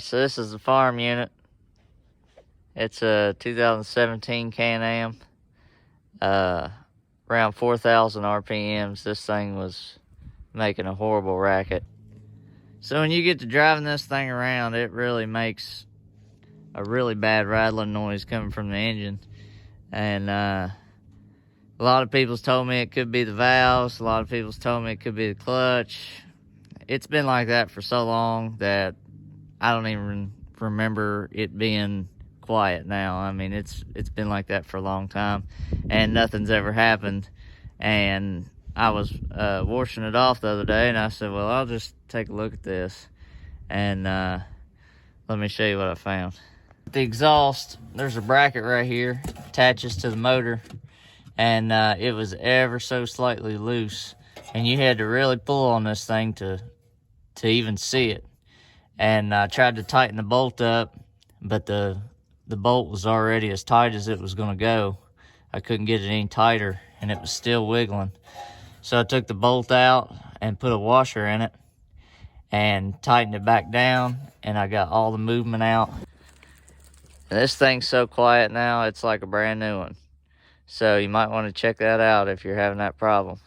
So this is the farm unit. It's a 2017 Can-Am. Around 4,000 RPMs. This thing was making a horrible racket. So when you get to driving this thing around, it really makes a really bad rattling noise coming from the engine. And a lot of people's told me it could be the valves. A lot of people's told me it could be the clutch. It's been like that for so long that I don't even remember it being quiet now. I mean, it's been like that for a long time, and nothing's ever happened. And I was washing it off the other day, and I said, well, I'll just take a look at this, and let me show you what I found. The exhaust, there's a bracket right here, attaches to the motor, and it was ever so slightly loose, and you had to really pull on this thing to even see it. And I tried to tighten the bolt up, but the bolt was already as tight as it was going to go. I couldn't get it any tighter, and it was still wiggling. So I took the bolt out and put a washer in it and tightened it back down, and I got all the movement out. And this thing's so quiet now, it's like a brand new one. So you might want to check that out if you're having that problem.